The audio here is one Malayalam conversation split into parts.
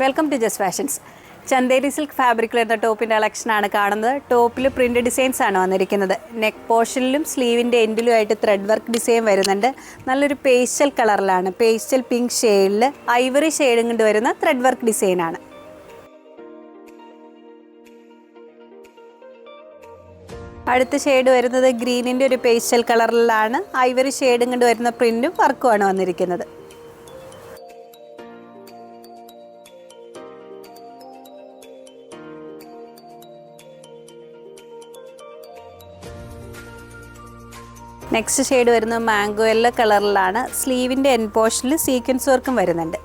Welcome to just fashions. Chanderi silk ഫാബ്രിക്കിൽ വരുന്ന ടോപ്പിൻ്റെ കളക്ഷനാണ് കാണുന്നത്. ടോപ്പിൽ പ്രിൻ്റ് ഡിസൈൻസ് ആണ് വന്നിരിക്കുന്നത്. നെക്ക് പോർഷനിലും സ്ലീവിൻ്റെ എൻഡിലും ആയിട്ട് ത്രെഡ് വർക്ക് ഡിസൈൻ വരുന്നുണ്ട്. നല്ലൊരു പേസ്റ്റൽ കളറിലാണ്, പേസ്റ്റൽ പിങ്ക് ഷെയ്ഡിൽ ഐവറി ഷെയ്ഡും കൊണ്ട് വരുന്ന ത്രെഡ് വർക്ക് ഡിസൈനാണ്. അടുത്ത ഷെയ്ഡ് വരുന്നത് ഗ്രീനിൻ്റെ ഒരു പേസ്റ്റൽ കളറിലാണ്. ഐവറി ഷെയ്ഡും കൊണ്ട് വരുന്ന പ്രിൻറ്റും വർക്കുമാണ് വന്നിരിക്കുന്നത്. നെക്സ്റ്റ് ഷെയ്ഡ് വരുന്നത് മാംഗോ യെല്ലോ കളറിലാണ്. സ്ലീവിൻ്റെ എൻ പോർഷനിൽ സീക്വൻസ് വർക്കും വരുന്നുണ്ട്.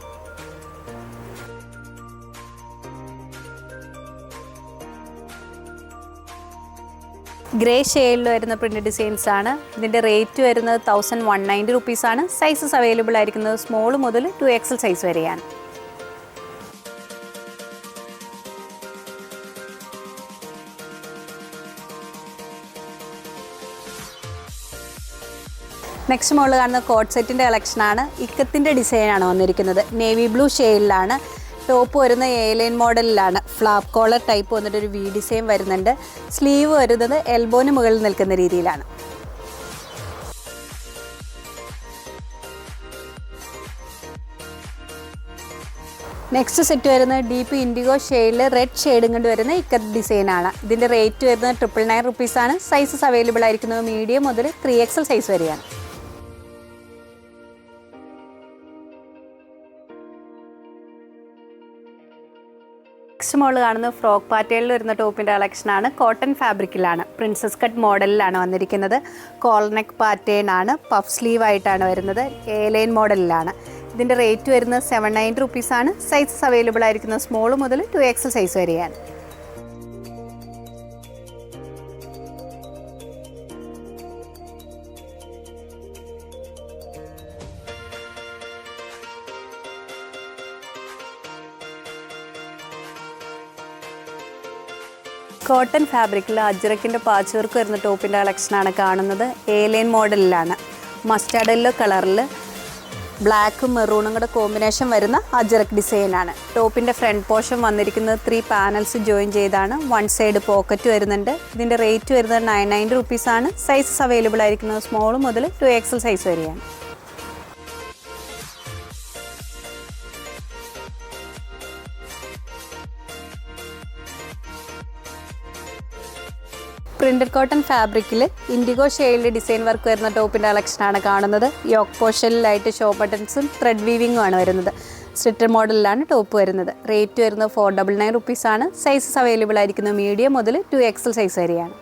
ഗ്രേ ഷെയ്ഡിൽ വരുന്ന പ്രിൻ്റ് ഡിസൈൻസ് ആണ്. ഇതിൻ്റെ റേറ്റ് വരുന്നത് 1190 റുപ്പീസാണ്. സൈസസ് അവൈലബിൾ ആയിരിക്കുന്നത് സ്മോൾ മുതൽ 2XL സൈസ് വരെയാണ്. നെക്സ്റ്റ് മോഡൽ കാണുന്ന കോട്ട് സെറ്റിൻ്റെ കളക്ഷനാണ്. ഇക്കത്തിൻ്റെ ഡിസൈനാണ് വന്നിരിക്കുന്നത്. നേവി ബ്ലൂ ഷെയ്ഡിലാണ്. ടോപ്പ് വരുന്ന എയർലൈൻ മോഡലിലാണ്. ഫ്ലാപ്പ് കോളർ ടൈപ്പ് വന്നിട്ട് ഒരു വി ഡിസൈൻ വരുന്നുണ്ട്. സ്ലീവ് വരുന്നത് എൽബോന് മുകളിൽ നിൽക്കുന്ന രീതിയിലാണ്. നെക്സ്റ്റ് സെറ്റ് വരുന്നത് ഡീപ്പ് ഇൻഡിഗോ ഷെയ്ഡിൽ റെഡ് ഷെയ്ഡും കൊണ്ട് വരുന്ന ഇക്കത്ത് ഡിസൈനാണ്. ഇതിൻ്റെ റേറ്റ് വരുന്നത് 999 റുപ്പീസാണ്. സൈസസ് അവൈലബിൾ ആയിരിക്കുന്നത് മീഡിയം മുതൽ 3XL സൈസ് വരെയാണ്. നെക്സ്റ്റ് മോഡൽ കാണുന്നത് ഫ്രോക്ക് പാറ്റേണിൽ വരുന്ന ടോപ്പിൻ്റെ കളക്ഷനാണ്. കോട്ടൺ ഫാബ്രിക്കിലാണ്. പ്രിൻസസ് കട്ട് മോഡലിലാണ് വന്നിരിക്കുന്നത്. കോളർ നെക്ക് പാറ്റേൺ ആണ്. പഫ് സ്ലീവ് ആയിട്ടാണ് വരുന്നത്. എയർലൈൻ മോഡലിലാണ്. ഇതിൻ്റെ റേറ്റ് വരുന്നത് 790 റുപ്പീസാണ്. സൈസസ് അവൈലബിൾ ആയിരിക്കുന്നത് സ്മോൾ മുതൽ 2XL സൈസ് വരെയാണ്. കോട്ടൺ ഫാബ്രിക്കിൽ അജ്രക്കിൻ്റെ പാച്ച് വർക്ക് വരുന്ന ടോപ്പിൻ്റെ കളക്ഷനാണ് കാണുന്നത്. എയർലൈൻ മോഡലിലാണ്. മസ്റ്റാർഡ് യെല്ലോ കളറിൽ ബ്ലാക്കും മെറൂണും കൂടെ കോമ്പിനേഷൻ വരുന്ന അജ്രക്ക് ഡിസൈനാണ്. ടോപ്പിൻ്റെ ഫ്രണ്ട് പോർഷൻ വന്നിരിക്കുന്നത് 3 പാനൽസ് ജോയിൻ ചെയ്താണ്. 1 സൈഡ് പോക്കറ്റ് വരുന്നുണ്ട്. ഇതിൻ്റെ റേറ്റ് വരുന്നത് 990 റുപ്പീസാണ്. സൈസസ് അവൈലബിൾ ആയിരിക്കുന്നത് സ്മോൾ മുതൽ 2XL സൈസ് വരെയാണ്. പ്രിൻ്റഡ് കോട്ടൺ ഫാബ്രിക്കിൽ ഇൻഡിഗോ ഷെയ്ഡിൽ ഡിസൈൻ വർക്ക് വരുന്ന ടോപ്പിൻ്റെ കളക്ഷനാണ് കാണുന്നത്. യോക്ക് പോർഷനിലായിട്ട് ഷോ ബട്ടൺസും ത്രെഡ് വീവിങ്ങും ആണ് വരുന്നത്. സ്ലിറ്റർ മോഡലിലാണ് ടോപ്പ് വരുന്നത്. റേറ്റ് വരുന്നത് 499 റുപ്പീസാണ്. സൈസസ് അവൈലബിൾ ആയിരിക്കുന്നത് മീഡിയം മുതൽ 2XL സൈസ് വരെയാണ്.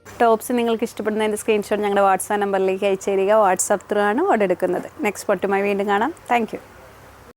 ടോപ്സ് നിങ്ങൾക്ക് ഇഷ്ടപ്പെടുന്നതിൻ്റെ സ്ക്രീൻഷോട്ട് ഞങ്ങളുടെ വാട്സാപ്പ് നമ്പറിലേക്ക് അയച്ചു തരിക. വാട്സാപ്പ് ത്രൂ ആണ് ഓർഡർ എടുക്കുന്നത്. നെക്സ്റ്റ് പൊട്ടുമായി വീണ്ടും കാണാം. Thank you.